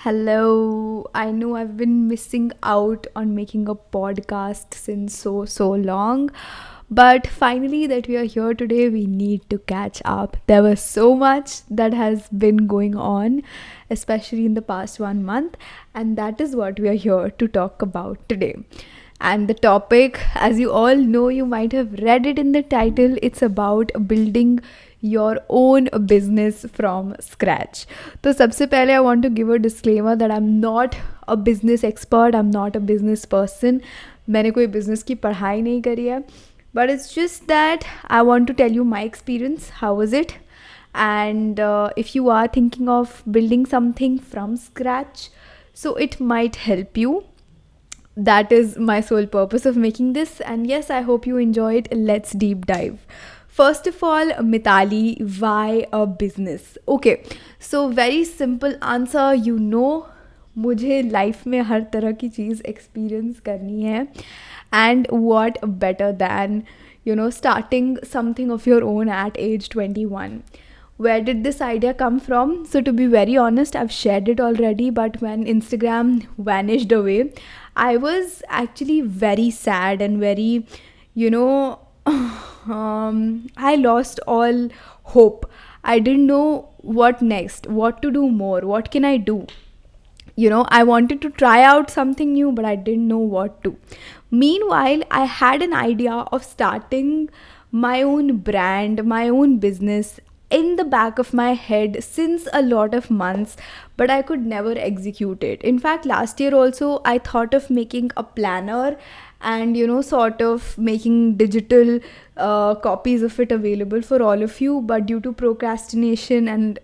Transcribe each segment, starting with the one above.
Hello. I know I've been missing out on making a podcast since so long, but finally that we are here today, we need to catch up. There was so much that has been going on, especially in the past 1 month, and that is what we are here to talk about today. And the topic, as you all know, you might have read it in the title, it's about building your own business from scratch. तो सबसे पहले I want to give a disclaimer that I'm not a business expert, I'm not a business person. मैंने कोई business की पढ़ाई नहीं करी है. But it's just that I want to tell you my experience. How was it? And if you are thinking of building something from scratch, so it might help you. That is my sole purpose of making this. And yes, I hope you enjoy it. Let's deep dive. First of all, Mitali, why a business? Okay, so very simple answer. मुझे life में हर तरह की चीज़ experience करनी है. And what better than starting something of your own at age 21. Where did this idea come from? So to be very honest, I've shared it already, but when Instagram vanished away, I was actually very sad and very, you know, I lost all hope. I didn't know what next, what to do more, what can I do. I wanted to try out something new, but I didn't know what to. Meanwhile, I had an idea of starting my own brand, my own business in the back of my head since a lot of months, but I could never execute it. In fact, last year also, I thought of making a planner and sort of making digital copies of it available for all of you, but due to procrastination and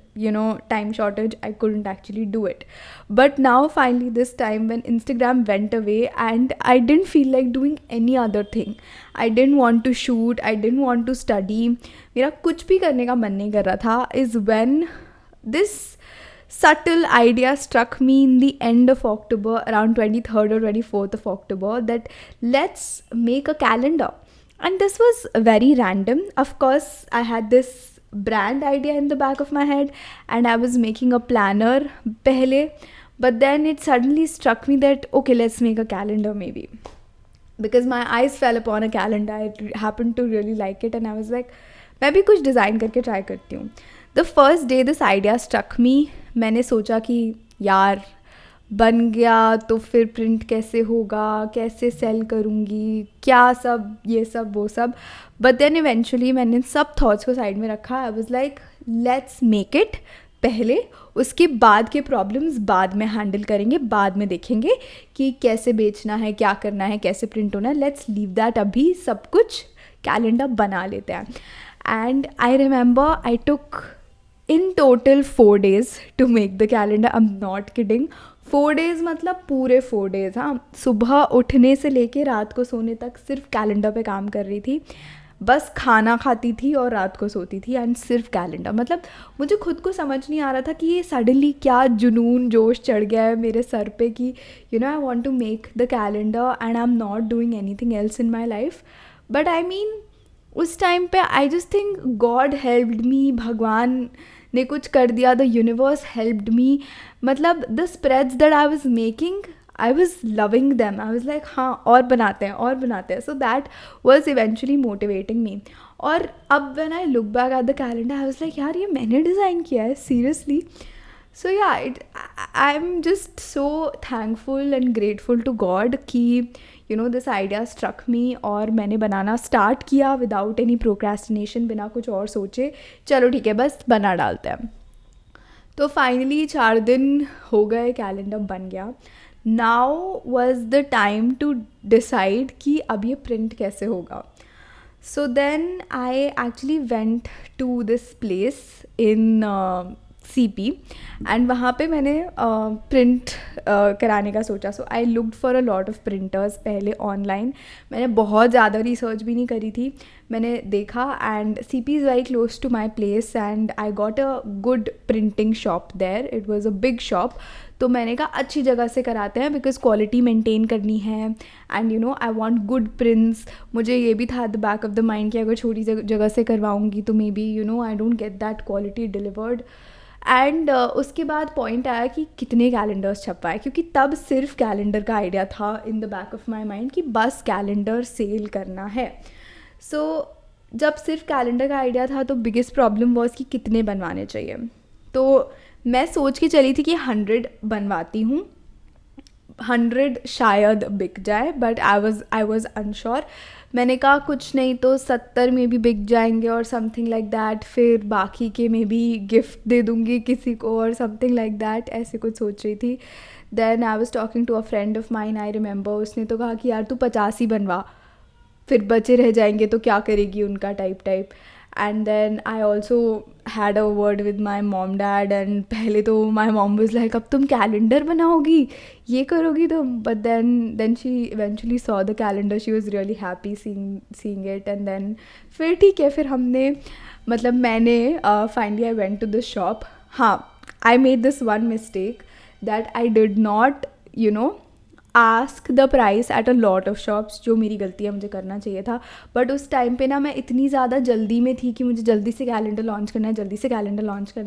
time shortage, I couldn't actually do it. But now finally this time when Instagram went away and I didn't feel like doing any other thing, I didn't want to shoot, I didn't want to study, मेरा कुछ भी करने का मन नहीं कर रहा था, is when this subtle idea struck me in the end of October, around 23rd or 24th of October, that let's make a calendar. And this was very random. Of course, I had this brand idea in the back of my head and I was making a planner pehle, but then it suddenly struck me that okay, let's make a calendar maybe, because my eyes fell upon a calendar. I happened to really like it and I was like, मैं भी कुछ design करके try करती हूँ. The first day this idea struck me. मैंने सोचा कि यार बन गया तो फिर प्रिंट कैसे होगा, कैसे सेल करूँगी, क्या सब ये सब वो सब. बट देन इवेंचुअली मैंने सब थॉट्स को साइड में रखा. आई was like let's make it पहले, उसके बाद के प्रॉब्लम्स बाद में हैंडल करेंगे, बाद में देखेंगे कि कैसे बेचना है, क्या करना है, कैसे प्रिंट होना है. लेट्स लीव दैट, अभी सब कुछ कैलेंडर बना लेते हैं. And I remember I took in total 4 days to make the calendar. I'm not kidding. 4 days मतलब पूरे 4 days. हाँ, सुबह उठने से लेके रात को सोने तक सिर्फ कैलेंडर पे काम कर रही थी. बस खाना खाती थी और रात को सोती थी एंड सिर्फ कैलेंडर. मतलब मुझे खुद को समझ नहीं आ रहा था कि ये सडनली क्या जुनून जोश चढ़ गया है मेरे सर पे कि I want to make the calendar and I am not doing anything else in my life. But I mean उस टाइम पे I just think God helped me, भगवान ने कुछ कर दिया, द यूनिवर्स हेल्प्ड मी. मतलब the spreads that I was making, I was loving them. I was like हाँ और बनाते हैं और बनाते हैं. So that was eventually motivating me. और अब when I look back at the calendar I was like यार ये मैंने डिज़ाइन किया है, seriously. So yeah, I'm just so thankful and grateful to God कि this idea struck me और मैंने बनाना स्टार्ट किया without any procrastination, बिना कुछ और सोचे. चलो ठीक है, बस बना डालते हैं. तो फाइनली 4 दिन हो गए, कैलेंडर बन गया. Now was the time to decide कि अब ये प्रिंट कैसे होगा. So then I actually went to this place in CP and वहाँ पे मैंने प्रिंट कराने का सोचा. So I looked for a lot of printers पहले ऑनलाइन. मैंने बहुत ज़्यादा रिसर्च भी नहीं करी थी, मैंने देखा and CP is very close to my place and I got a good printing shop there. It was a big shop. तो मैंने कहा अच्छी जगह से कराते हैं बिकॉज क्वालिटी मेंटेन करनी है and I want good prints. मुझे ये भी था the back of the mind कि अगर छोटी जगह से करवाऊँगी तो maybe I don't get that quality delivered. And उसके बाद पॉइंट आया कि कितने कैलेंडर्स छपवाए, क्योंकि तब सिर्फ कैलेंडर का आइडिया था in the back of my mind कि बस कैलेंडर सेल करना है. सो जब सिर्फ कैलेंडर का आइडिया था तो बिगेस्ट प्रॉब्लम वॉज कि कितने बनवाने चाहिए. तो मैं सोच के चली थी कि 100 बनवाती हूँ, 100 शायद बिक जाए, बट आई वॉज अनश्योर. मैंने कहा कुछ नहीं तो 70 में भी बिक जाएंगे और समथिंग लाइक दैट, फिर बाकी के में भी गिफ्ट दे दूँगी किसी को और समथिंग लाइक दैट, ऐसे कुछ सोच रही थी. Then I was talking to a friend of mine, I remember, उसने तो कहा कि यार तू 50 ही बनवा, फिर बचे रह जाएंगे तो क्या करेगी उनका, type. And then I also had a word with my mom dad, and पहले तो माई मॉम वाज लाइक अब तुम कैलेंडर बनाओगी, ये करोगी तुम, but then she eventually saw the calendar, she was really happy seeing it. And then फिर ठीक है, फिर हमने मतलब मैंने finally I went to the shop. हाँ, I made this one mistake that I did not ask the price at a lot of shops, जो मेरी गलती है, मुझे करना चाहिए था. बट उस टाइम पे ना मैं इतनी ज़्यादा जल्दी में थी कि मुझे जल्दी से कैलेंडर लॉन्च करना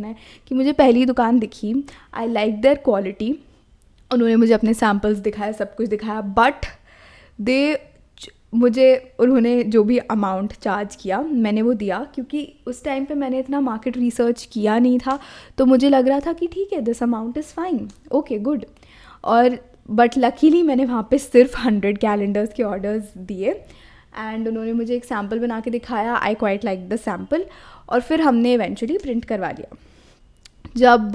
है, कि मुझे पहली दुकान दिखी. आई लाइक देयर क्वालिटी, उन्होंने मुझे अपने सैम्पल्स दिखाए, सब कुछ दिखाया, बट उन्होंने जो भी अमाउंट चार्ज किया मैंने वो दिया, क्योंकि उस टाइम पे मैंने इतना मार्केट रिसर्च किया नहीं था. तो मुझे लग रहा था कि ठीक है, this amount is fine, okay good. और बट लकीली मैंने वहाँ पे सिर्फ 100 कैलेंडर्स के ऑर्डर्स दिए, एंड उन्होंने मुझे एक सैम्पल बना के दिखाया. I quite like the sample, और फिर हमने इवेंचुअली प्रिंट करवा लिया. जब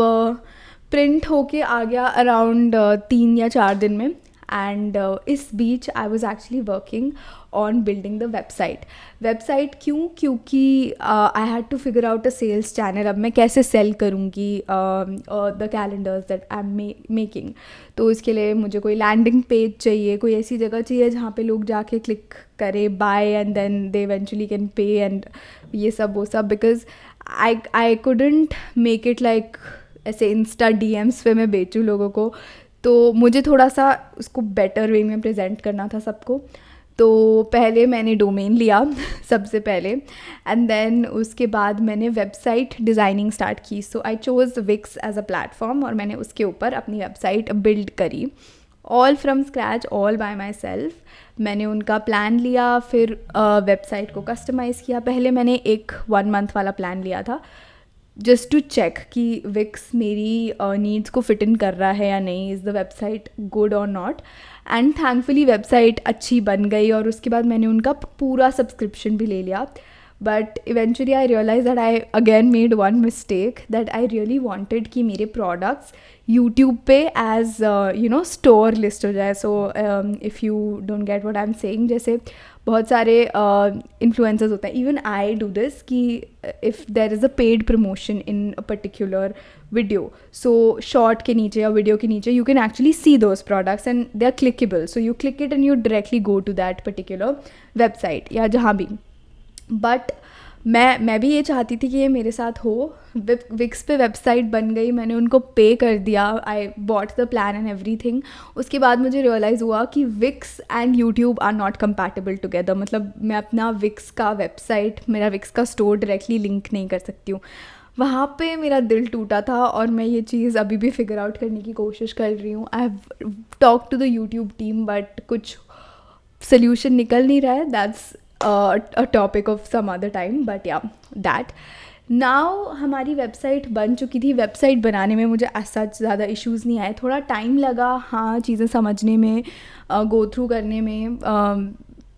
प्रिंट होके आ गया अराउंड 3 या 4 दिन में, एंड इस बीच I was actually working on building the website. क्यों? क्योंकि I had to figure out a sales channel. अब मैं कैसे सेल करूँगी the calendars that I am making. तो इसके लिए मुझे कोई लैंडिंग पेज चाहिए, कोई ऐसी जगह चाहिए जहाँ पे लोग जाके क्लिक करें buy, and then they eventually can pay, and ये सब वो सब, because I couldn't make it like ऐसे इंस्टा DMs पे मैं बेचूँ लोगों को. तो मुझे थोड़ा सा उसको बेटर वे में प्रेजेंट करना था सबको. तो पहले मैंने डोमेन लिया सबसे पहले, एंड देन उसके बाद मैंने वेबसाइट डिज़ाइनिंग स्टार्ट की. So I chose Wix as a platform, और मैंने उसके ऊपर अपनी वेबसाइट बिल्ड करी, all from scratch, all by myself. मैंने उनका प्लान लिया, फिर वेबसाइट को कस्टमाइज़ किया. पहले मैंने एक 1 मंथ वाला प्लान लिया था, जस्ट टू चेक कि विक्स मेरी नीड्स को फिट इन कर रहा है या नहीं, इज़ द वेबसाइट गुड और नॉट. एंड थैंकफुली वेबसाइट अच्छी बन गई, और उसके बाद मैंने उनका पूरा सब्सक्रिप्शन भी ले लिया. But eventually I realize that I again made one mistake, that I really wanted कि मेरे प्रोडक्ट्स यूट्यूब पे एज स्टोर लिस्ट हो जाए. So if you don't get what I am saying, जैसे बहुत सारे इन्फ्लुएंसर्स होते हैं, इवन आई डू दिस, कि if there is a paid promotion in a particular video, so short के नीचे या वीडियो के नीचे you can actually C those products and they are clickable. So you click it and you directly go to that particular website या जहाँ भी. But मैं भी ये चाहती थी कि ये मेरे साथ हो. विक्स पे वेबसाइट बन गई, मैंने उनको पे कर दिया, I bought the plan and everything. उसके बाद मुझे रियलाइज़ हुआ कि Wix and YouTube are not compatible together. मतलब मैं अपना विक्स का वेबसाइट, मेरा विक्स का स्टोर डायरेक्टली लिंक नहीं कर सकती हूँ. वहाँ पे मेरा दिल टूटा था, और मैं ये चीज़ अभी भी फिगर आउट करने की कोशिश कर रही हूँ. I have talk to the YouTube team, but कुछ सोल्यूशन निकल नहीं रहा है. That's a topic of some other time, but yeah, that. Now हमारी वेबसाइट बन चुकी थी. वेबसाइट बनाने में मुझे ऐसा ज़्यादा इश्यूज़ नहीं आए, थोड़ा टाइम लगा हाँ चीज़ें समझने में, गो थ्रू करने में,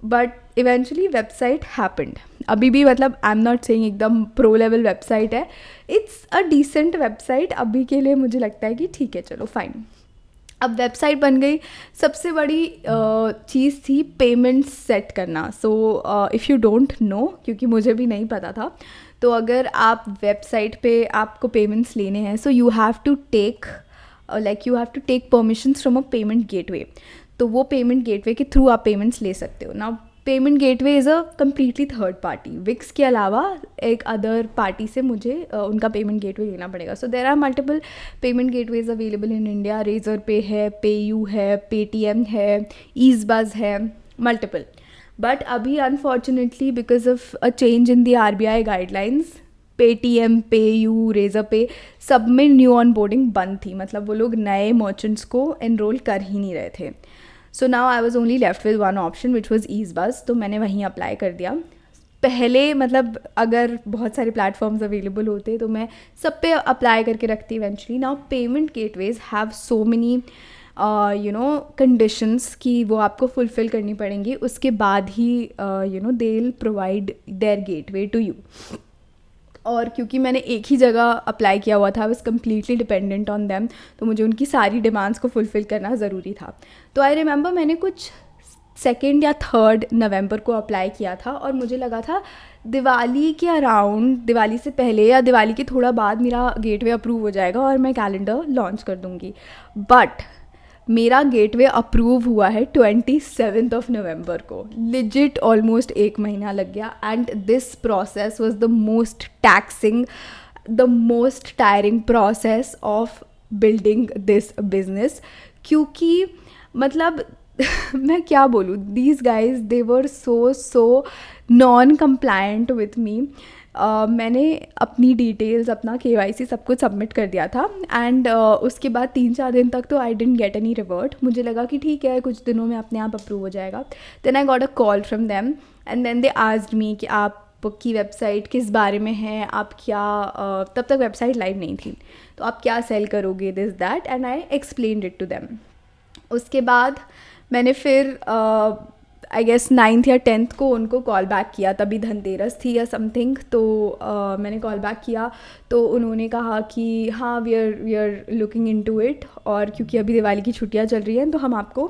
बट इवेंचुअली वेबसाइट हैपेंड. अभी भी मतलब आई एम नॉट सेइंग एकदम प्रो लेवल वेबसाइट है, इट्स अ डिसेंट वेबसाइट अभी के लिए. मुझे लगता है कि ठीक है, चलो फाइन. अब वेबसाइट बन गई. सबसे बड़ी चीज़ थी पेमेंट्स सेट करना. सो इफ़ यू डोंट नो, क्योंकि मुझे भी नहीं पता था, तो अगर आप वेबसाइट पे आपको पेमेंट्स लेने हैं, so you have to take permissions from a payment gateway. तो वो पेमेंट गेटवे के थ्रू आप पेमेंट्स ले सकते हो. Now payment gateway is a completely third party. Wix के अलावा एक अदर पार्टी से मुझे उनका पेमेंट गेटवे लेना पड़ेगा. So there are multiple payment gateways available in India. Razorpay है, पेयू है, पेटीएम है, ईज़बज़ है, मल्टीपल. बट अभी unfortunately because of a change in the RBI guidelines, Paytm, PayU, Razorpay, सब में new on boarding बंद थी, मतलब वो लोग नए मर्चेंट्स को एनरोल कर ही नहीं रहे थे. So now I was only left with one option which was ease बस. तो मैंने वहीं अप्लाई कर दिया. पहले मतलब अगर बहुत सारे प्लेटफॉर्म्स अवेलेबल होते तो मैं सब पे अप्लाई करके रखती eventually. Now payment gateways have so many conditions कि वो आपको फुलफ़िल करनी पड़ेंगी, उसके बाद ही they will provide their gateway to you. और क्योंकि मैंने एक ही जगह अप्लाई किया हुआ था, I was completely dependent on them, तो मुझे उनकी सारी डिमांड्स को फुलफ़िल करना ज़रूरी था. तो आई रिमेंबर मैंने कुछ 2 या 3 नवंबर को अप्लाई किया था, और मुझे लगा था दिवाली के अराउंड, दिवाली से पहले या दिवाली के थोड़ा बाद मेरा गेटवे अप्रूव हो जाएगा और मैं कैलेंडर लॉन्च कर दूँगी. बट मेरा गेटवे अप्रूव हुआ है 27 नवंबर को. लिजिट ऑलमोस्ट 1 महीना लग गया. And this process was the most taxing, the most tiring process of building this business. क्योंकि मतलब मैं क्या बोलूँ, these guys they were so non compliant with me. मैंने अपनी डिटेल्स, अपना KYC सब कुछ सबमिट कर दिया था. एंड उसके बाद 3-4 दिन तक तो I didn't get any revert. मुझे लगा कि ठीक है, कुछ दिनों में अपने आप अप्रूव हो जाएगा. Then I got a call from them and then they asked me कि आपकी वेबसाइट किस बारे में है, आप क्या तब तक वेबसाइट लाइव नहीं थी, तो आप क्या सेल करोगे, this that. And I explained it to them. उसके बाद मैंने फिर आई गेस 9th या 10th को उनको कॉल बैक किया, तभी धनतेरस थी या समथिंग. तो मैंने कॉल बैक किया तो उन्होंने कहा कि हाँ we are looking into it, और क्योंकि अभी दिवाली की छुट्टियां चल रही हैं तो हम आपको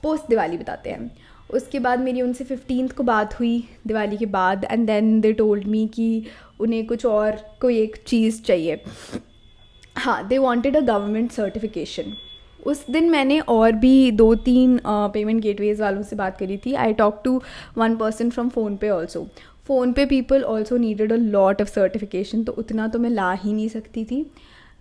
पोस्ट दिवाली बताते हैं. उसके बाद मेरी उनसे 15th को बात हुई दिवाली के बाद. And then they told me कि उन्हें कुछ और कोई एक चीज़ चाहिए. हाँ, they wanted a government certification. उस दिन मैंने और भी 2-3 पेमेंट गेटवेज वालों से बात करी थी. I talk to one person from PhonePe also. PhonePe people also needed a lot of certification, तो उतना तो मैं ला ही नहीं सकती थी.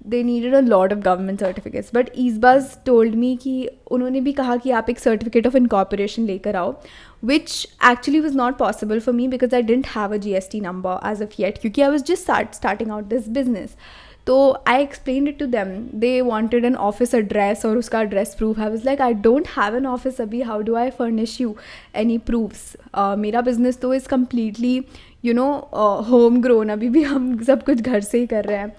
They needed a lot of government certificates. But Easebuzz told me कि उन्होंने भी कहा कि आप एक सर्टिफिकेट ऑफ इनकॉर्पोरेशन लेकर आओ, which actually was not possible for me because I didn't have a GST number as of yet, क्योंकि I was just starting out this business. तो I explain it to them. They wanted an office address और उसका address proof. I was like I don't have an office अभी, how do I furnish you any proofs. मेरा business तो is completely home grown, अभी भी हम सब कुछ घर से ही कर रहे हैं.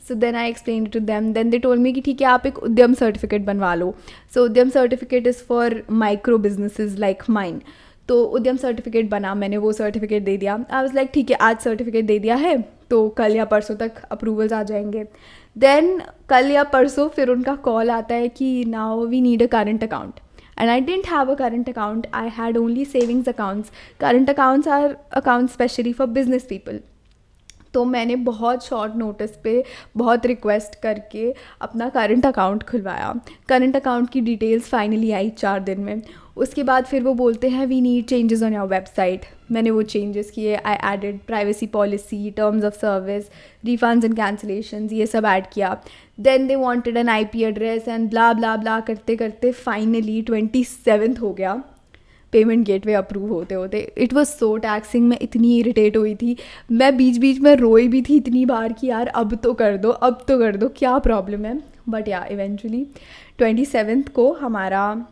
So then I explain it to them. Then they told me कि ठीक है, आप एक उद्यम सर्टिफिकेट बनवा लो. सो उद्यम certificate is for micro businesses like mine. तो उद्यम सर्टिफिकेट बना, मैंने वो सर्टिफिकेट दे दिया. आई वाज लाइक ठीक है, आज सर्टिफिकेट दे दिया है तो कल या परसों तक अप्रूवल्स आ जाएंगे. देन कल या परसों फिर उनका कॉल आता है कि now we need a current account. And I didn't have a current account, I had only savings accounts. Current accounts are accounts specially for business people. तो मैंने बहुत शॉर्ट नोटिस पे बहुत रिक्वेस्ट करके अपना करंट अकाउंट खुलवाया. Current account की details finally I 4 दिन में. उसके बाद फिर वो बोलते हैं we need changes on your website. मैंने वो चेंजेस किए. I added privacy policy, terms of service, refunds and cancellations, ये सब ऐड किया. Then they wanted an IP address and blah blah blah करते करते फाइनली 27th हो गया पेमेंट गेटवे अप्रूव होते होते. It was so taxing. मैं इतनी इरिटेट हुई थी, मैं बीच बीच में रोई भी थी इतनी बार कि यार अब तो कर दो, अब तो कर दो, क्या प्रॉब्लम है. बट या इवेंचुअली 27th को हमारा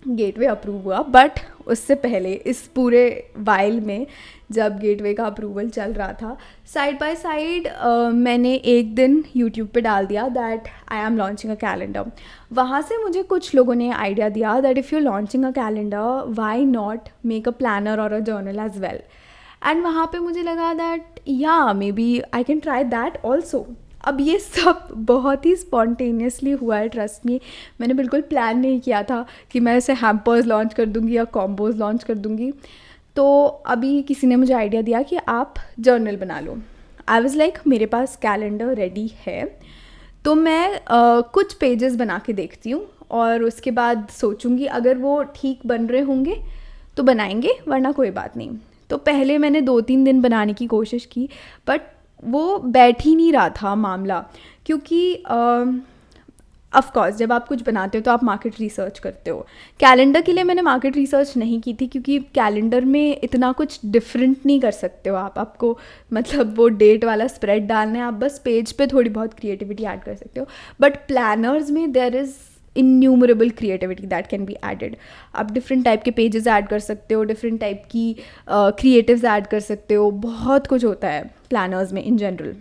गेटवे अप्रूव हुआ. बट उससे पहले इस पूरे वाइल में जब गेटवे का अप्रूवल चल रहा था, साइड बाय साइड मैंने एक दिन यूट्यूब पे डाल दिया that I am launching a calendar. वहाँ से मुझे कुछ लोगों ने आइडिया दिया that if you launching a calendar why not make a planner और a journal as well. And वहाँ पे मुझे लगा दैट या maybe I can try that also. अब ये सब बहुत ही स्पॉन्टेनियसली हुआ है, ट्रस्ट मी. मैंने बिल्कुल प्लान नहीं किया था कि मैं ऐसे हैम्पर्स लॉन्च कर दूँगी या कॉम्बोज लॉन्च कर दूँगी. तो अभी किसी ने मुझे आइडिया दिया कि आप जर्नल बना लो. आई वाज लाइक मेरे पास कैलेंडर रेडी है, तो मैं कुछ पेजेस बना के देखती हूँ और उसके बाद सोचूंगी अगर वो ठीक बन रहे होंगे तो बनाएंगे, वरना कोई बात नहीं. तो पहले मैंने 2-3 दिन बनाने की कोशिश की, बट वो बैठ ही नहीं रहा था मामला. क्योंकि ऑफ कोर्स जब आप कुछ बनाते हो तो आप मार्केट रिसर्च करते हो. कैलेंडर के लिए मैंने मार्केट रिसर्च नहीं की थी, क्योंकि कैलेंडर में इतना कुछ डिफरेंट नहीं कर सकते हो आप. आपको मतलब वो डेट वाला स्प्रेड डालना है, आप बस पेज पे थोड़ी बहुत क्रिएटिविटी ऐड कर सकते हो. बट प्लानर्स में there is innumerable creativity that can be added. आप डिफरेंट टाइप के पेजेस ऐड कर सकते हो, डिफरेंट टाइप की क्रिएटिव्स ऐड कर सकते हो. बहुत कुछ होता है प्लानर्स में इन जनरल.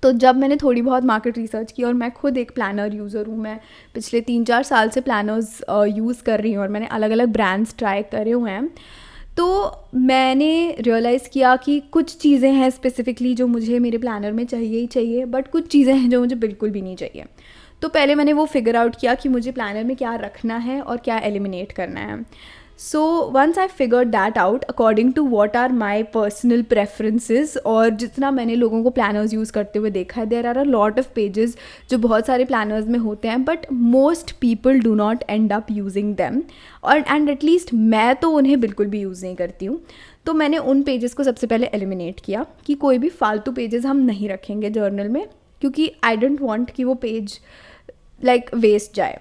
तो जब मैंने थोड़ी बहुत मार्केट रिसर्च की, और मैं खुद एक प्लानर यूज़र हूँ, मैं पिछले 3-4 साल से प्लानर्स यूज़ कर रही हूँ, और मैंने अलग अलग ब्रांड्स ट्राई करे हुए हैं. तो मैंने रियलाइज़ किया कि कुछ चीज़ें हैं स्पेसिफ़िकली जो मुझे मेरे प्लानर में चाहिए ही चाहिए, बट कुछ चीज़ें हैं जो मुझे बिल्कुल भी नहीं चाहिए. तो पहले मैंने वो फिगर आउट किया कि मुझे प्लानर में क्या रखना है और क्या एलिमिनेट करना है. So once I figured that out according to what are my personal preferences, और जितना मैंने लोगों को प्लानर्स यूज़ करते हुए देखा है, there are a lot of pages जो बहुत सारे प्लानर्स में होते हैं, but most people do not end up using them. और एंड एटलीस्ट मैं तो उन्हें बिल्कुल भी यूज़ नहीं करती हूँ. तो मैंने उन पेजेस को सबसे पहले एलिमिनेट किया कि कोई भी फालतू पेजेस हम नहीं रखेंगे जर्नल में, क्योंकि आई डोंट वांट कि वो पेज लाइक वेस्ट जाए.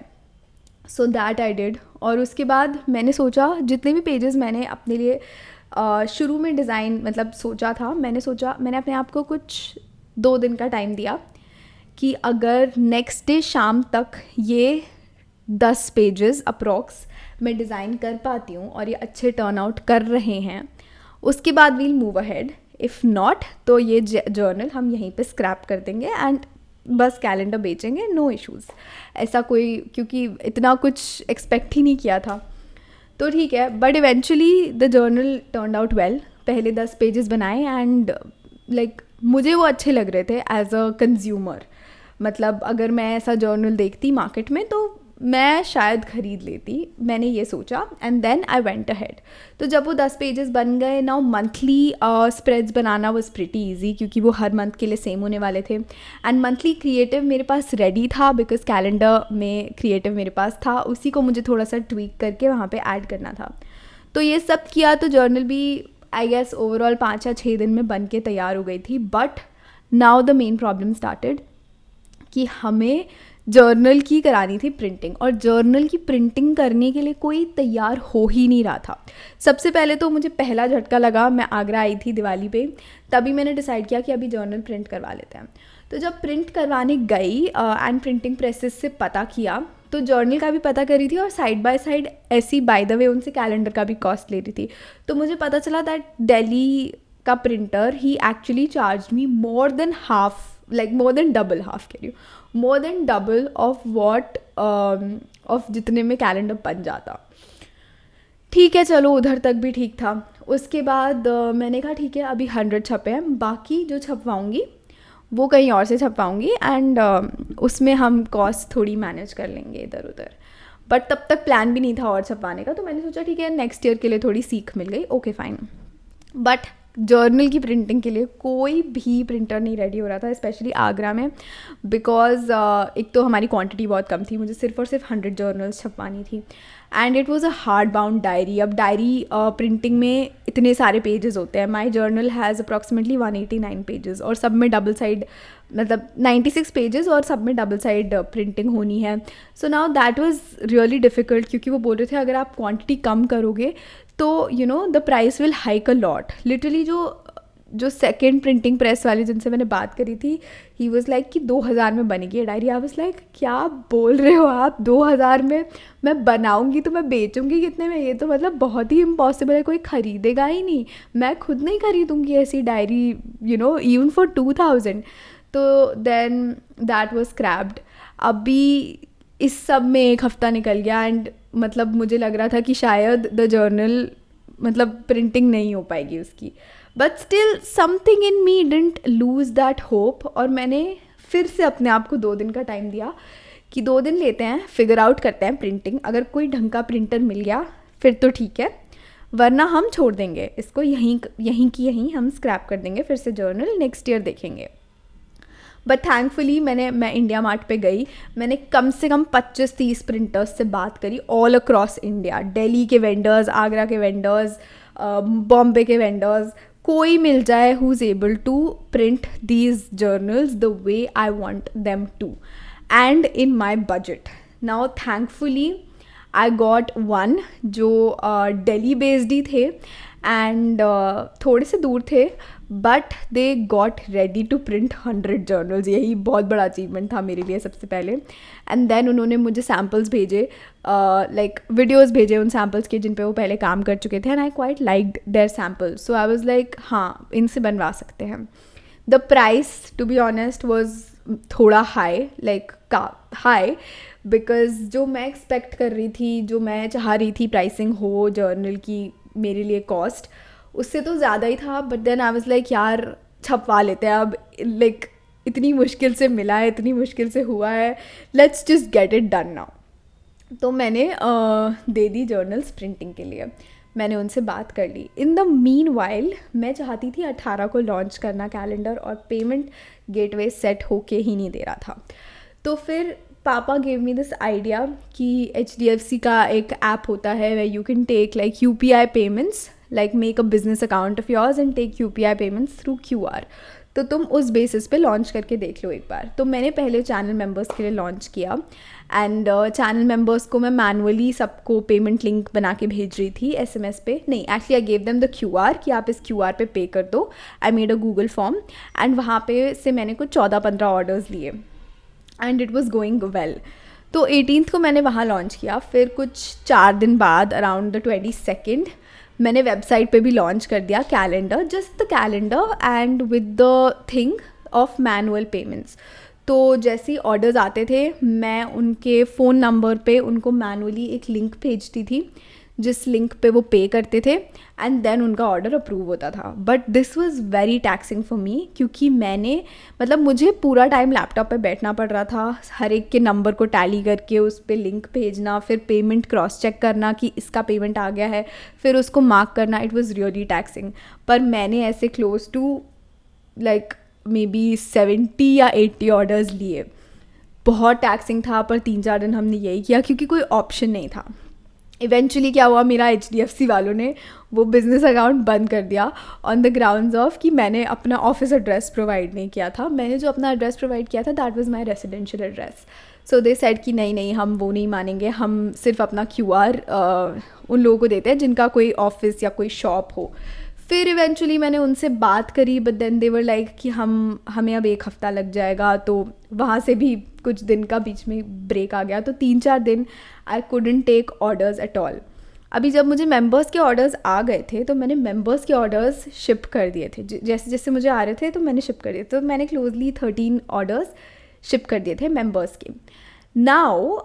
So that I did. और उसके बाद मैंने सोचा जितने भी पेजेस मैंने अपने लिए शुरू में डिज़ाइन मतलब सोचा था, मैंने अपने आप को कुछ 2 दिन का टाइम दिया कि अगर नेक्स्ट डे शाम तक ये 10 पेजेस अप्रॉक्स मैं डिज़ाइन कर पाती हूँ और ये अच्छे टर्न आउट कर रहे हैं, उसके बाद we'll move ahead. If not तो ये जर्नल हम यहीं पे स्क्रैप कर देंगे एंड बस कैलेंडर बेचेंगे, नो इश्यूज़. ऐसा कोई, क्योंकि इतना कुछ एक्सपेक्ट ही नहीं किया था. तो ठीक है, but eventually the journal turned out well. पहले 10 पेजेस बनाए एंड लाइक मुझे वो अच्छे लग रहे थे एज अ कंज्यूमर. मतलब अगर मैं ऐसा जर्नल देखती मार्केट में तो मैं शायद ख़रीद लेती, मैंने ये सोचा. And then I went ahead. तो जब वो 10 पेजेस बन गए, नाउ मंथली स्प्रेड्स बनाना वाज प्रिटी ईजी, क्योंकि वो हर मंथ के लिए सेम होने वाले थे. एंड मंथली क्रिएटिव मेरे पास रेडी था, बिकॉज कैलेंडर में क्रिएटिव मेरे पास था, उसी को मुझे थोड़ा सा ट्वीक करके वहाँ पे ऐड करना था. तो ये सब किया तो जर्नल भी आई गेस ओवरऑल 5 या 6 दिन में बन के तैयार हो गई थी. But now the main problem started कि हमें जर्नल की करानी थी प्रिंटिंग, और जर्नल की प्रिंटिंग करने के लिए कोई तैयार हो ही नहीं रहा था. सबसे पहले तो मुझे पहला झटका लगा, मैं आगरा आई थी दिवाली पे, तभी मैंने डिसाइड किया कि अभी जर्नल प्रिंट करवा लेते हैं. तो जब प्रिंट करवाने गई एंड प्रिंटिंग प्रेसेस से पता किया, तो जर्नल का भी पता करी थी और साइड बाय साइड ऐसी बाय द वे उनसे कैलेंडर का भी कॉस्ट ले रही थी. तो मुझे पता चला दैट दिल्ली का प्रिंटर ही actually charge me more than half, like more than double, half कह रही हूँ, more than double of what of जितने में कैलेंडर बन जाता. ठीक है, चलो उधर तक भी ठीक था. उसके बाद मैंने कहा ठीक है, अभी 100 छपे हैं, बाकी जो छपवाऊँगी वो कहीं और से छपवाऊँगी एंड उसमें हम कॉस्ट थोड़ी मैनेज कर लेंगे इधर उधर. बट तब तक प्लान भी नहीं था और छपवाने का, तो मैंने सोचा ठीक है नेक्स्ट ईयर के लिए थोड़ी सीख मिल गई, ओके फाइन. बट जर्नल की प्रिंटिंग के लिए कोई भी प्रिंटर नहीं रेडी हो रहा था, स्पेशली आगरा में, बिकॉज एक तो हमारी क्वांटिटी बहुत कम थी, मुझे सिर्फ और सिर्फ 100 जर्नल्स छपवानी थी. And it was a hard bound diary. अब डायरी प्रिंटिंग में इतने सारे पेजेस होते हैं. माई जर्नल हैज़ अप्रॉक्सीमेटली 189 पेजेस, और सब में डबल साइड, मतलब 96 पेजेस, और सब में डबल साइड प्रिंटिंग होनी है. So now that was really difficult, क्योंकि वो बोल रहे थे अगर आप क्वांटिटी कम करोगे तो you know the price will hike a lot. Literally जो सेकेंड प्रिंटिंग प्रेस वाले जिनसे मैंने बात करी थी, ही वॉज लाइक कि 2000 में बनेगी ये डायरी. आई वॉज लाइक क्या बोल रहे हो आप, 2000 में मैं बनाऊंगी तो मैं बेचूंगी कितने में? ये तो मतलब बहुत ही इम्पॉसिबल है, कोई ख़रीदेगा ही नहीं. मैं खुद नहीं खरीदूंगी ऐसी diary, you know, even for 2000. तो देन दैट वॉज स्क्रैप्ड. अभी इस सब में 1 हफ़्ता निकल गया एंड मतलब मुझे लग रहा था कि शायद द जर्नल मतलब प्रिंटिंग नहीं हो पाएगी उसकी. But still something in me didn't lose that hope, और मैंने फिर से अपने आप को 2 दिन का टाइम दिया कि 2 दिन लेते हैं, फिगर आउट करते हैं प्रिंटिंग. अगर कोई ढंग का प्रिंटर मिल गया फिर तो ठीक है, वरना हम छोड़ देंगे इसको, यहीं हम स्क्रैप कर देंगे फिर से जर्नल, नेक्स्ट ईयर देखेंगे. बट थैंकफुली मैं इंडिया मार्ट पे गई, मैंने कम से कम 25-30 प्रिंटर्स से बात करी ऑल अक्रॉस इंडिया. दिल्ली के वेंडर्स, आगरा के वेंडर्स, बॉम्बे के वेंडर्स, कोई मिल जाए who is able to print these journals the way I want them to. and in my budget. Now thankfully I got one जो दिल्ली बेस्ड ही थे एंड थोड़े से दूर थे, but they got ready to print 100 journals. यही बहुत बड़ा achievement था मेरे लिए सबसे पहले. एंड देन उन्होंने मुझे सैम्पल्स भेजे, लाइक वीडियोज़ भेजे उन सैम्पल्स के जिन पे वो पहले काम कर चुके थे, and I quite liked their samples. So I was like हाँ, इनसे बनवा सकते हैं. The price to be honest was थोड़ा हाई, लाइक हाई, बिकॉज जो मैं एक्सपेक्ट कर रही थी, जो मैं चाह रही थी प्राइसिंग हो जर्नल की मेरे लिए कॉस्ट, उससे तो ज़्यादा ही था. But then I was like यार छपवा लेते हैं अब, लाइक इतनी मुश्किल से मिला है, इतनी मुश्किल से हुआ है, let's just get it done now. तो मैंने दे दी जर्नल्स प्रिंटिंग के लिए. मैंने उनसे बात कर ली. इन द मीन वाइल मैं चाहती थी 18 को लॉन्च करना कैलेंडर, और पेमेंट गेटवे सेट होके ही नहीं दे रहा था. तो फिर पापा गेव मी दिस आइडिया कि HDFC का एक ऐप होता है where you can take like UPI payments, like make a business account of yours and take UPI payments through QR. तो तुम उस बेसिस पे लॉन्च करके देख लो एक बार. तो मैंने पहले चैनल मेंबर्स के लिए लॉन्च किया, एंड चैनल मेंबर्स को मैं मैनुअली सबको पेमेंट लिंक बना के भेज रही थी SMS पे. नहीं, actually I gave them the QR कि आप इस QR पे पे कर दो. I made a Google form, and वहाँ पे से मैंने कुछ 14-15 ऑर्डर्स लिए, and it was going well. तो 18th को मैंने वहाँ लॉन्च किया. फिर कुछ 4 दिन बाद अराउंड द 22nd मैंने वेबसाइट पे भी लॉन्च कर दिया calendar, just the calendar and with the thing of manual payments. तो जैसे ही ऑर्डर्स आते थे मैं उनके फ़ोन नंबर पे उनको मैनुअली एक लिंक भेजती थी, जिस लिंक पे वो पे करते थे, एंड देन उनका ऑर्डर अप्रूव होता था. But this was very taxing for me, क्योंकि मुझे पूरा टाइम लैपटॉप पे बैठना पड़ रहा था, हर एक के नंबर को टैली करके उस पर लिंक भेजना, फिर पेमेंट क्रॉस चेक करना कि इसका पेमेंट आ गया है, फिर उसको मार्क करना. It was really taxing. पर मैंने ऐसे close to like maybe 70 या 80 ऑर्डर्स लिए. बहुत टैक्सिंग था, पर 3-4 दिन हमने यही किया क्योंकि कोई ऑप्शन नहीं था. इवेंचुअली क्या हुआ, मेरा HDFC वालों ने वो बिज़नेस अकाउंट बंद कर दिया ऑन द ग्राउंड्स ऑफ कि मैंने अपना ऑफिस एड्रेस प्रोवाइड नहीं किया था. मैंने जो अपना एड्रेस प्रोवाइड किया था that was my residential address. So they said कि नहीं हम वो नहीं मानेंगे, हम सिर्फ अपना QR उन लोगों को देते हैं जिनका कोई ऑफिस या कोई शॉप हो. फिर इवेंचुअली मैंने उनसे बात करी, but then they were like कि हमें अब 1 हफ़्ता लग जाएगा. तो वहाँ से भी कुछ दिन का बीच में ब्रेक आ गया. तो 3-4 दिन I couldn't take orders at all. अभी जब मुझे मेंबर्स के ऑर्डर्स आ गए थे तो मैंने मेंबर्स के ऑर्डर्स शिप कर दिए थे. जैसे जैसे मुझे आ रहे थे तो मैंने शिप कर दिए. तो मैंने क्लोजली 13 ऑर्डर्स शिप कर दिए थे मेंबर्स के. नाउ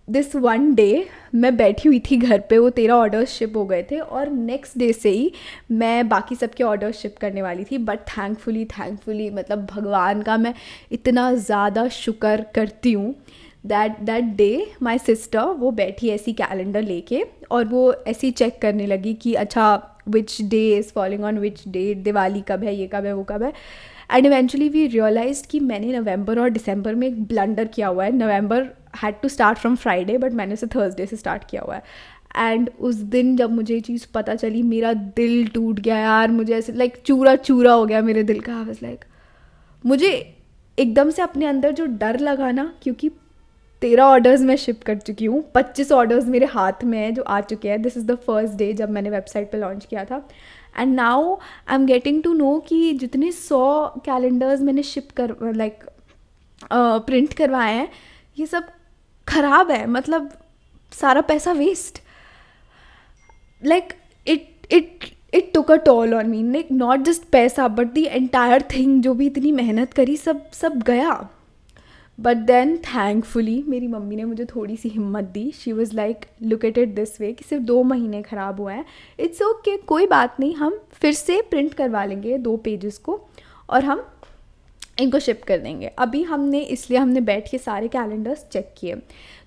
दिस वन डे मैं बैठी हुई थी घर पे, वो 13 ऑर्डर्स शिप हो गए थे, और नेक्स्ट डे से ही मैं बाकी सबके ऑर्डर्स शिप करने वाली थी. बट थैंकफुली मतलब भगवान का मैं इतना ज़्यादा शुक्र करती हूँ दैट डे माई सिस्टर वो बैठी ऐसी कैलेंडर लेके, और वो ऐसी चेक करने लगी कि अच्छा which day is following on which day, Diwali कब है, ये कब है, वो कब है. एंड इवेंचुअली वी रियलाइज्ड कि मैंने नवंबर और दिसंबर में एक ब्लंडर किया हुआ है. November had to start from Friday, but मैंने उसे थर्सडे से स्टार्ट किया हुआ है. एंड उस दिन जब मुझे ये चीज़ पता चली, मेरा दिल टूट गया यार. मुझे ऐसे लाइक चूरा हो गया मेरे दिल का. आई वाज लाइक, मुझे एकदम से अपने अंदर जो डर लगा ना, क्योंकि 13 ऑर्डर्स मैं शिप कर चुकी हूँ, 25 ऑर्डर्स मेरे हाथ में हैं जो आ चुके हैं. This is the first day जब मैंने वेबसाइट पे लॉन्च किया था. And now I am getting to know कि जितने 100 कैलेंडर्स मैंने शिप कर लाइक प्रिंट करवाए हैं, ये सब ख़राब है. मतलब सारा पैसा waste. Like it took a toll on me, like not just पैसा बट द एंटायर थिंग, जो भी इतनी मेहनत करी सब गया. बट देन थैंकफुली मेरी मम्मी ने मुझे थोड़ी सी हिम्मत दी. She was like look at it this way कि सिर्फ 2 महीने ख़राब हुआ है, इट्स ओके, कोई बात नहीं, हम फिर से प्रिंट करवा लेंगे 2 पेजेस को और हम इनको शिप कर देंगे. अभी हमने बैठ के सारे कैलेंडर्स चेक किए.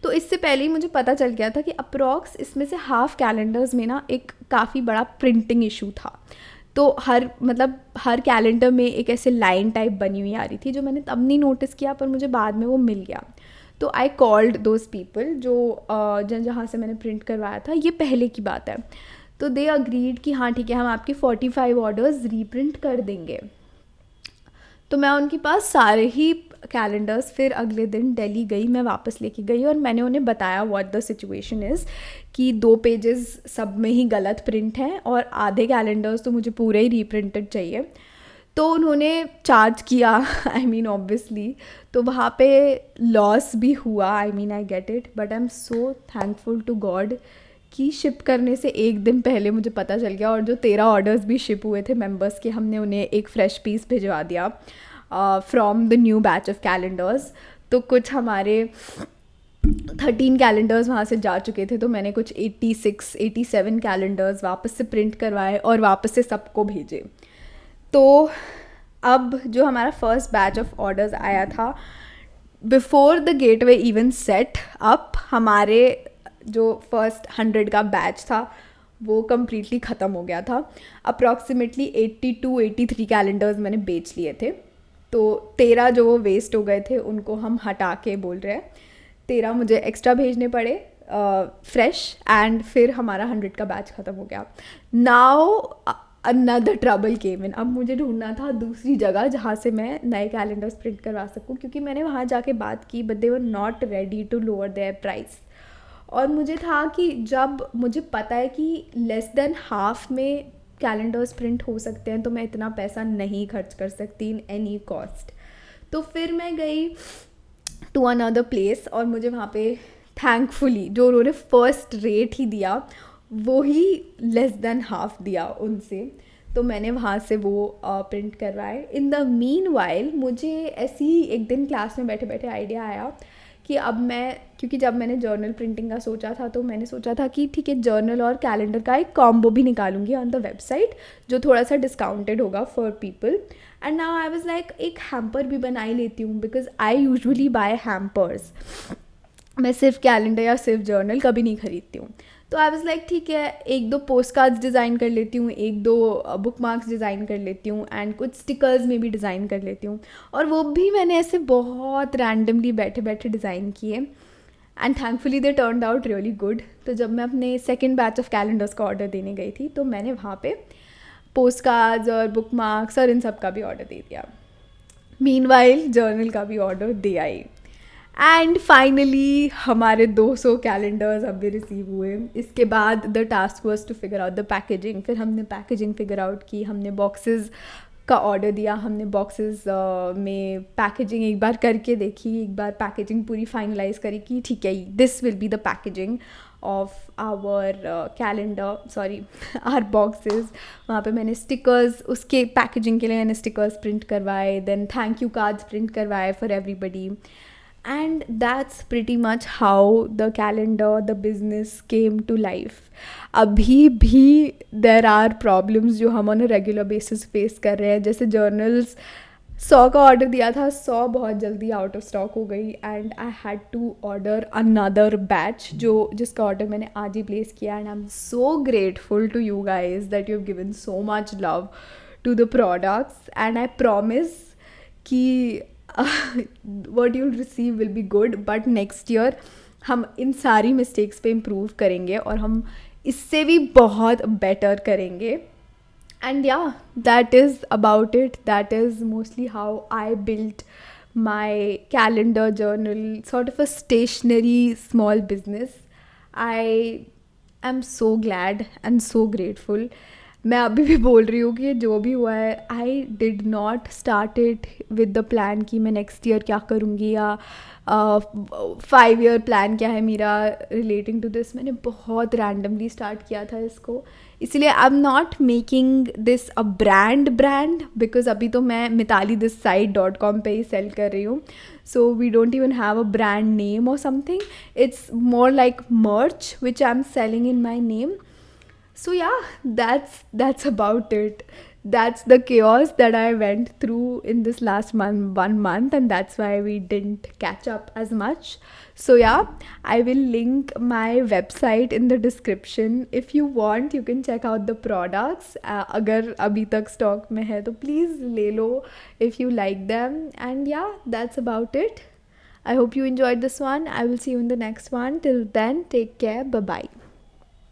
तो इससे पहले ही मुझे पता चल गया था कि अप्रॉक्स इसमें से हाफ कैलेंडर्स में ना एक काफ़ी बड़ा प्रिंटिंग इशू था. तो हर कैलेंडर में एक ऐसे लाइन टाइप बनी हुई आ रही थी, जो मैंने तब नहीं नोटिस किया, पर मुझे बाद में वो मिल गया. तो आई कॉल्ड दोज पीपल जो जहाँ से मैंने प्रिंट करवाया था. ये पहले की बात है. तो दे अग्रीड कि हाँ ठीक है, हम आपके 45 ऑर्डर्स रीप्रिंट कर देंगे. तो मैं उनके पास सारे ही कैलेंडर्स। फिर अगले दिन दिल्ली गई, मैं वापस लेके गई और मैंने उन्हें बताया व्हाट द सिचुएशन इज़, कि 2 पेजेस सब में ही गलत प्रिंट हैं और आधे कैलेंडर्स तो मुझे पूरे ही रीप्रिंटेड चाहिए। तो उन्होंने चार्ज किया, आई मीन ऑब्वियसली, तो वहाँ पे लॉस भी हुआ, I mean I get it, but I am so thankful to God कि शिप करने से एक दिन पहले मुझे पता चल गया। और जो 13 ऑर्डर्स भी शिप हुए थे मेंबर्स के, हमने उन्हें एक फ़्रेश पीस भिजवा दिया from the new batch of calendars. तो कुछ हमारे 13 कैलेंडर्स वहाँ से जा चुके थे, तो मैंने कुछ 86-87 कैलेंडर्स वापस से प्रिंट करवाए और वापस से सबको भेजे। तो अब जो हमारा फर्स्ट बैच ऑफ ऑर्डर्स आया था, before the gateway even set up, हमारे जो फर्स्ट 100 का बैच था वो कम्प्लीटली ख़त्म हो गया था। अप्रॉक्सीमेटली 82-83 कैलेंडर्स मैंने बेच लिए थे। तो 13 जो वेस्ट हो गए थे उनको हम हटा के बोल रहे हैं 13 मुझे एक्स्ट्रा भेजने पड़े फ्रेश, एंड फिर हमारा 100 का बैच ख़त्म हो गया। नाउ अनदर ट्रबल केम इन। अब मुझे ढूंढना था दूसरी जगह जहाँ से मैं नए कैलेंडर्स प्रिंट करवा सकूँ, क्योंकि मैंने वहाँ जाके बात की but they were not ready to lower their price. और मुझे था कि जब मुझे पता है कि लेस देन हाफ में कैलेंडर्स प्रिंट हो सकते हैं, तो मैं इतना पैसा नहीं खर्च कर सकती इन एनी कॉस्ट। तो फिर मैं गई टू अनदर प्लेस और मुझे वहाँ पे थैंकफुली जो उन्होंने फर्स्ट रेट ही दिया वो ही लेस देन हाफ दिया उनसे। तो मैंने वहाँ से वो प्रिंट करवाए। इन द मीन वाइल मुझे ऐसी ही एक दिन क्लास में बैठे बैठे आइडिया आया कि अब मैं, क्योंकि जब मैंने जर्नल प्रिंटिंग का सोचा था तो मैंने सोचा था कि ठीक है जर्नल और कैलेंडर का एक कॉम्बो भी निकालूंगी ऑन द वेबसाइट जो थोड़ा सा डिस्काउंटेड होगा for people. And now I was like एक हैम्पर भी बना ही लेती हूँ, because I usually buy hampers. मैं सिर्फ कैलेंडर या सिर्फ जर्नल कभी नहीं खरीदती हूँ। तो आई वाज लाइक ठीक है, 1-2 पोस्ट कार्ड्स डिज़ाइन कर लेती हूँ, 1-2 बुक मार्क्स डिज़ाइन कर लेती हूँ, एंड कुछ स्टिकर्स में भी डिज़ाइन कर लेती हूँ। और वो भी मैंने ऐसे बहुत रैंडमली बैठे बैठे डिज़ाइन किए, and thankfully they turned out really good. तो जब मैं अपने सेकेंड बैच ऑफ कैलेंडर्स का ऑर्डर देने गई थी तो मैंने वहाँ पे पोस्ट कार्ड्स और बुक मार्क्स और इन सब का भी ऑर्डर दे दिया। मीनवाइल जर्नल का भी ऑर्डर दे आई। एंड फाइनली हमारे 200 कैलेंडर्स अब भी रिसीव हुए। इसके बाद the task was to figure out the packaging. फिर हमने पैकेजिंग फिगर आउट की, हमने बॉक्सेस का ऑर्डर दिया, हमने बॉक्सेस में पैकेजिंग एक बार करके देखी, एक बार पैकेजिंग पूरी फाइनलाइज करी कि ठीक है this will be the packaging of our calendar, sorry our boxes. वहाँ पे मैंने स्टिकर्स, उसके पैकेजिंग के लिए मैंने स्टिकर्स प्रिंट करवाए, then thank you cards print करवाए for everybody. And that's pretty much how the calendar, the business came to life. अभी भी there are problems जो हम on a regular basis face कर रहे हैं। जैसे journals 100 का ऑर्डर दिया था, 100 बहुत जल्दी आउट ऑफ स्टॉक हो गई, and I had to order another batch जिसका ऑर्डर मैंने आज ही प्लेस किया। And I am so grateful to you guys that you have given so much love to the products, and I promise कि what you'll receive will be good, but next year हम इन सारी mistakes पे improve करेंगे और हम इससे भी बहुत बेटर करेंगे। एंड या that is about it, that is mostly how I built my calendar journal, sort of a stationery small business. I am so glad and so grateful. मैं अभी भी बोल रही हूँ कि जो भी हुआ है आई did not start it with the plan कि मैं नेक्स्ट ईयर क्या करूँगी या 5 ईयर प्लान क्या है मेरा रिलेटिंग टू दिस। मैंने बहुत रैंडमली स्टार्ट किया था इसको, इसलिए आई am not making this a brand because अभी तो मैं mitali.com पे ही सेल कर रही हूँ। So we don't even have a brand name और something, it's more like merch which I am selling in my name. So yeah, that's about it. That's the chaos that I went through in this last 1 month, and that's why we didn't catch up as much. So yeah, I will link my website in the description. If you want, you can check out the products. अगर अभी तक stock में है तो please ले लो if you like them. And yeah, that's about it. I hope you enjoyed this one. I will see you in the next one. Till then, take care. Bye bye.